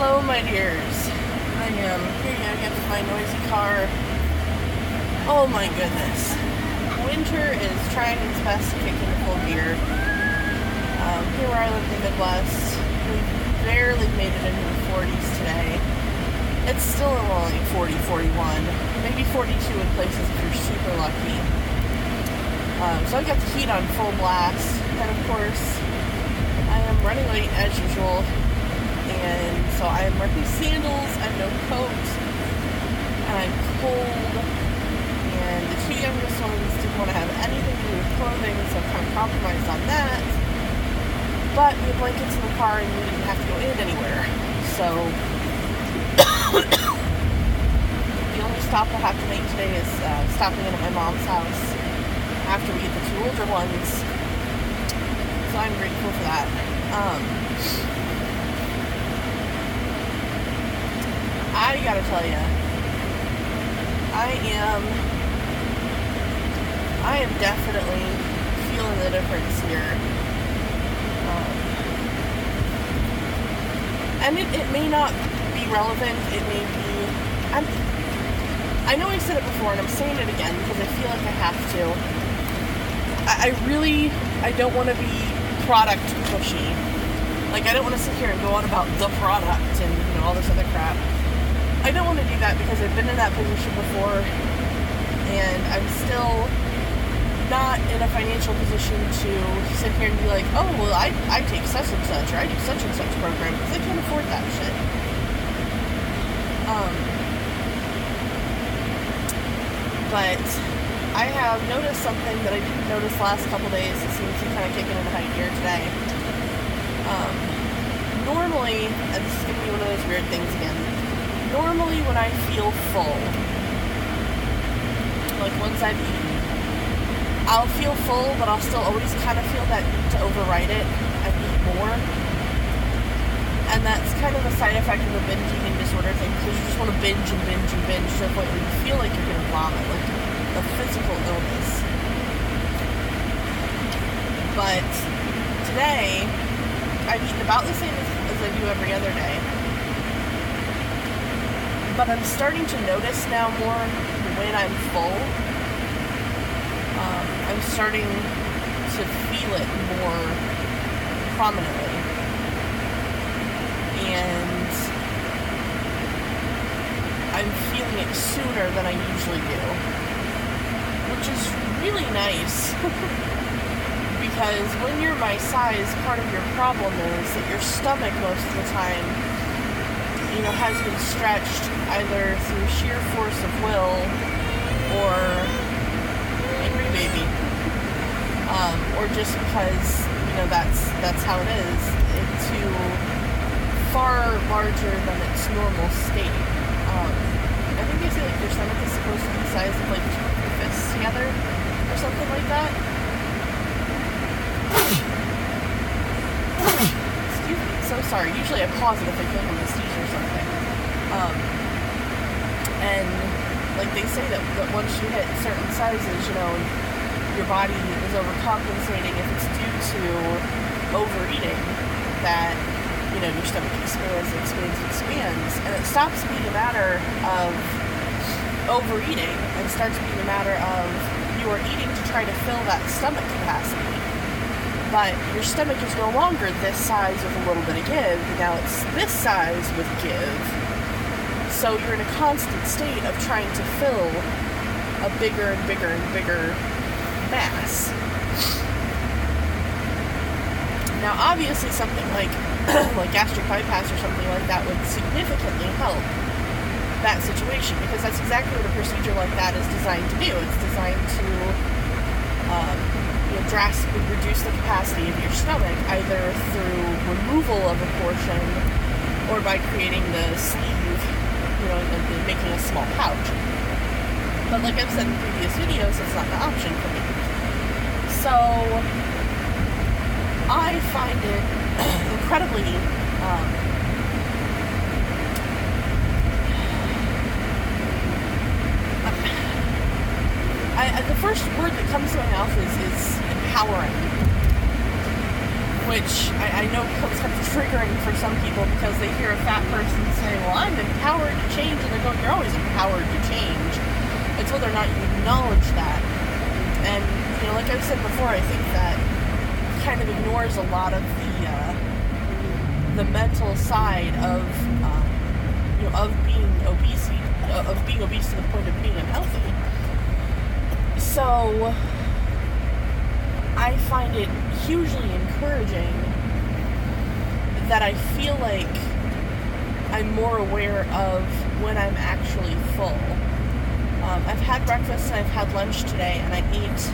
Hello, my dears. I am here yet with my noisy car. Oh my goodness. Winter is trying its best to kick into full gear. Here where I live in the Midwest, we barely made it into the 40s today. It's still only 40, 41, maybe 42 in places if you're super lucky. So I got the heat on full blast, and of course, I am running late as usual, and so I am wearing sandals, I have no coat, and I'm cold, and the two youngest ones didn't want to have anything to do with clothing, so I kind of compromised on that, but we had blankets in the car and we didn't have to go in anywhere, so the only stop I'll have to make today is stopping in at my mom's house after we get the two older ones, so I'm grateful for that. I gotta tell you, I am definitely feeling the difference here. And it may not be relevant, it may be, I know I said it before and I'm saying it again because I feel like I have to. I don't want to be product pushy. Like, I don't want to sit here and go on about the product and, all this other crap. I don't want to do that because I've been in that position before and I'm still not in a financial position to sit here and be like, oh, well, I take such and such, or I do such and such program, because I can't afford that shit. But I have noticed something that I didn't notice last couple days. It seems to be kind of kicking into high gear today. Normally, and this is going to be one of those weird things again, normally when I feel full, like once I've eaten, I'll feel full, but I'll still always kind of feel that need to override it and eat more. And that's kind of a side effect of the binge eating disorder thing, because you just want to binge and binge and binge to the point where you feel like you're going to vomit, like a physical illness. But today, I've eaten about the same as I do every other day. But I'm starting to notice now more when I'm full. I'm starting to feel it more prominently. And I'm feeling it sooner than I usually do. Which is really nice. Because when you're my size, part of your problem is that your stomach most of the time, has been stretched either through sheer force of will or angry baby, or just because that's how it is, into far larger than its normal state. I think they say like your stomach is supposed to be the size of like two of your fists together, or something like that. Excuse me, so sorry. Usually I pause it if I feel like I'm gonna sneeze or something. And like they say that once you hit certain sizes, your body is overcompensating if it's due to overeating, that your stomach expands, and it stops being a matter of overeating and starts being a matter of you are eating to try to fill that stomach capacity. But your stomach is no longer this size with a little bit of give. Now it's this size with give. So you're in a constant state of trying to fill a bigger and bigger and bigger mass. Now obviously something like gastric bypass or something like that would significantly help that situation, because that's exactly what a procedure like that is designed to do. It's designed to drastically reduce the capacity of your stomach, either through removal of a portion or by creating the sleeve, and making a small pouch. But like I've said in previous videos, it's not an option for me. So I find it incredibly the first word that comes to my mouth is empowering. which I know becomes kind of triggering for some people because they hear a fat person say, well, I'm empowered to change, and they're going, you're always empowered to change. It's whether or not you acknowledge that. And, you know, like I've said before, I think that kind of ignores a lot of the mental side of, you know, of being obese to the point of being unhealthy. So I find it hugely encouraging that I feel like I'm more aware of when I'm actually full. I've had breakfast and I've had lunch today, and I ate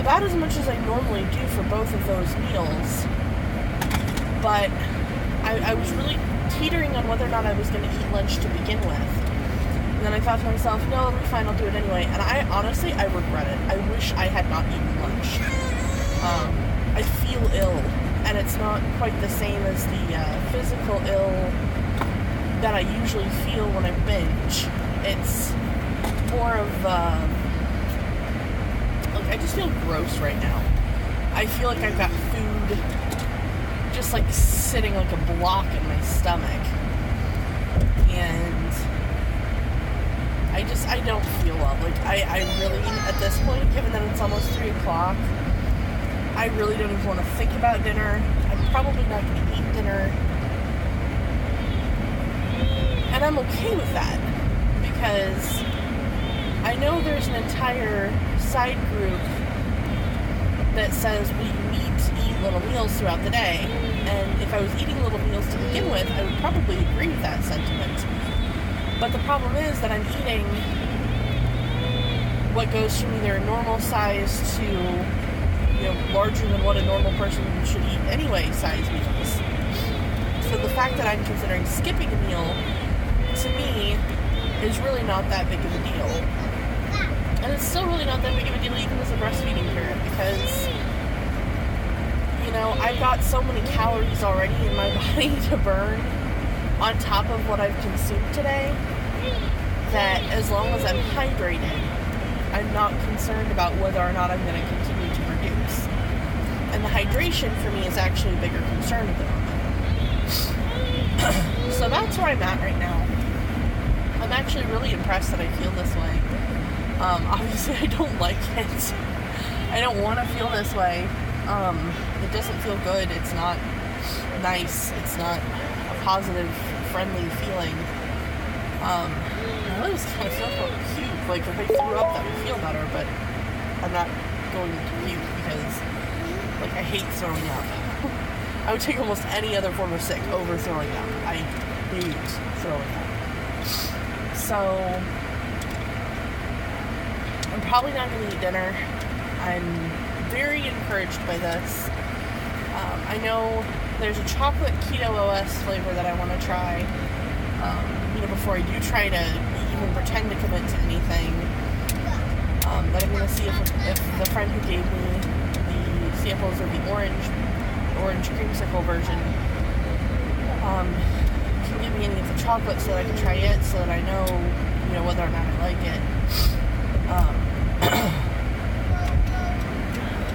about as much as I normally do for both of those meals, but I was really teetering on whether or not I was going to eat lunch to begin with. And then I thought to myself, no, it'll be fine, I'll do it anyway. And I regret it. I wish I had not eaten lunch. I feel ill, and it's not quite the same as the physical ill that I usually feel when I binge. It's more of, I just feel gross right now. I feel like I've got food just like sitting like a block in my stomach. And I don't feel well. Like, I really, at this point, given that it's almost 3 o'clock, I really don't even want to think about dinner. I'm probably not going to eat dinner. And I'm okay with that, because I know there's an entire side group that says we need to eat little meals throughout the day. And if I was eating little meals to begin with, I would probably agree with that sentiment. But the problem is that I'm eating what goes from either normal size to, you know, larger than what a normal person should eat anyway size meals. So the fact that I'm considering skipping a meal, to me, is really not that big of a deal. And it's still really not that big of a deal even as a breastfeeding parent, because, you know, I've got so many calories already in my body to burn on top of what I've consumed today, that as long as I'm hydrated, I'm not concerned about whether or not I'm going to continue to produce. And the hydration for me is actually a bigger concern at the moment. So that's where I'm at right now. I'm actually really impressed that I feel this way. Obviously I don't like it. I don't want to feel this way. It doesn't feel good. It's not nice. It's not a positive, friendly feeling. I always kind of feel puke. Like, if I threw up, that would feel better, but I'm not going to puke because, like, I hate throwing up. I would take almost any other form of sick over throwing up. I hate throwing up. So, I'm probably not going to eat dinner. I'm very encouraged by this. I know there's a chocolate keto OS flavor that I want to try. You know, before I do try to even pretend to commit to anything, that I'm going to see if the friend who gave me the samples of the orange creamsicle version can give me any of the chocolate so that I can try it, so that I know, you know, whether or not I like it.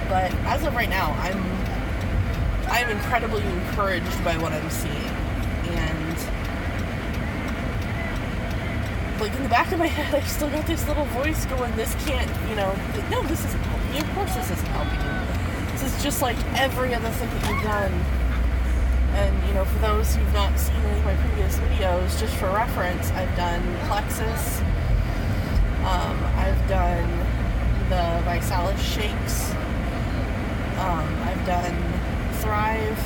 But as of right now, I'm incredibly encouraged by what I'm seeing. And like, in the back of my head, I've still got this little voice going, this can't, you know, no, this isn't helping you. Of course this isn't helping you. This is just like every other thing that you've done. And, you know, for those who've not seen any of my previous videos, just for reference, I've done Plexus. I've done the Visalis shakes. I've done Thrive.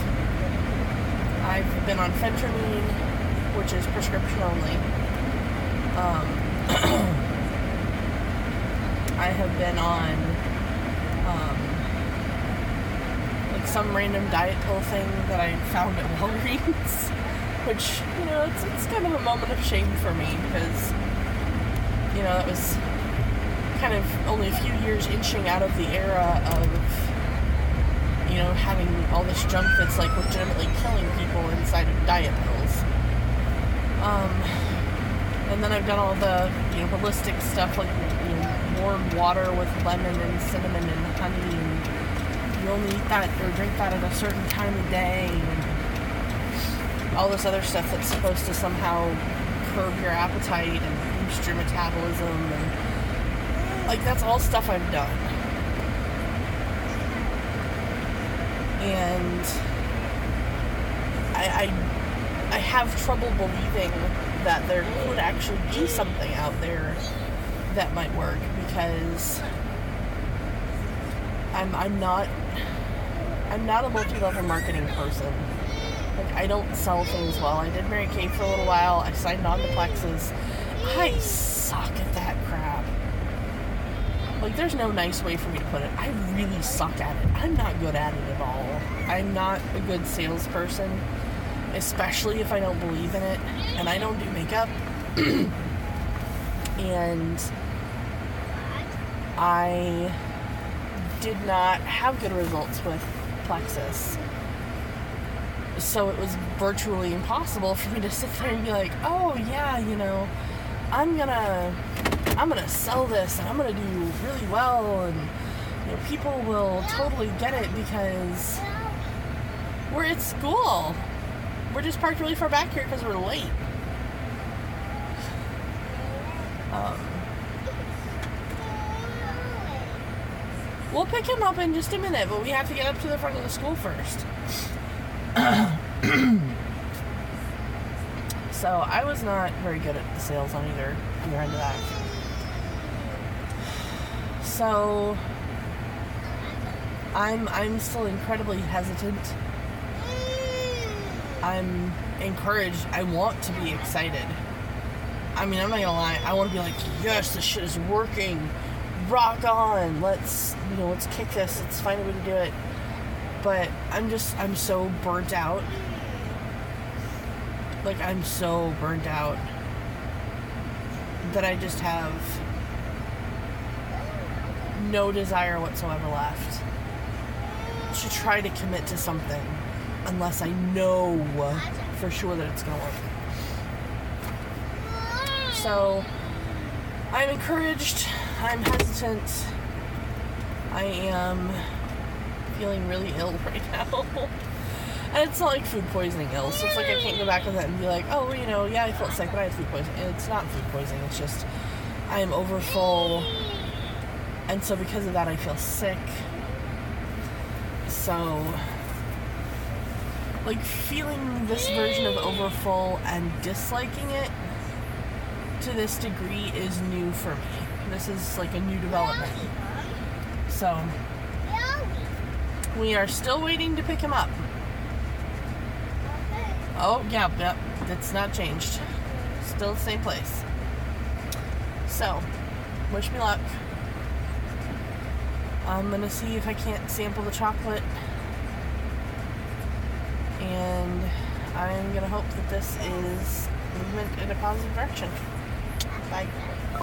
I've been on Phentermine, which is prescription only. I have been on like some random diet pill thing that I found at Walgreens, which, you know, it's kind of a moment of shame for me, because, you know, that was kind of only a few years inching out of the era of, you know, having all this junk that's like legitimately killing people inside of diet pills. And then I've done all the, you know, holistic stuff, like, you know, warm water with lemon and cinnamon and honey and you only eat that or drink that at a certain time of day, and all this other stuff that's supposed to somehow curb your appetite and boost your metabolism, and like that's all stuff I've done. And I have trouble believing that there could actually be something out there that might work, because I'm not a multi-level marketing person. Like, I don't sell things well. I did Mary Kay for a little while. I signed on to Plexus. I suck at that crap. Like, there's no nice way for me to put it. I really suck at it. I'm not good at it at all. I'm not a good salesperson, especially if I don't believe in it. And I don't do makeup. And I did not have good results with Plexus. So it was virtually impossible for me to sit there and be like, oh yeah, you know, I'm gonna sell this and I'm gonna do really well, and you know, people will totally get it because we're at school. We're just parked really far back here because we're late. We'll pick him up in just a minute, but we have to get up to the front of the school first. So I was not very good at the sales on either end of that. So I'm still incredibly hesitant. I'm encouraged. I want to be excited. I mean, I'm not gonna lie. I want to be like, yes, this shit is working. Rock on. Let's kick this. Let's find a way to do it. But I'm so burnt out. Like, I'm so burnt out that I just have no desire whatsoever left to try to commit to something unless I know for sure that it's going to work. So, I'm encouraged. I'm hesitant. I am feeling really ill right now. And it's not like food poisoning ill, so it's like I can't go back with that and be like, oh, you know, yeah, I felt sick, but I had food poisoning. It's not food poisoning, it's just I am overfull, and so because of that I feel sick. So, like, feeling this version of overfull and disliking it to this degree is new for me. This is like a new development. So, we are still waiting to pick him up. Oh, yeah, it's not changed. Still the same place. So, wish me luck. I'm gonna see if I can't sample the chocolate. And I'm gonna hope that this is movement in a positive direction. Bye.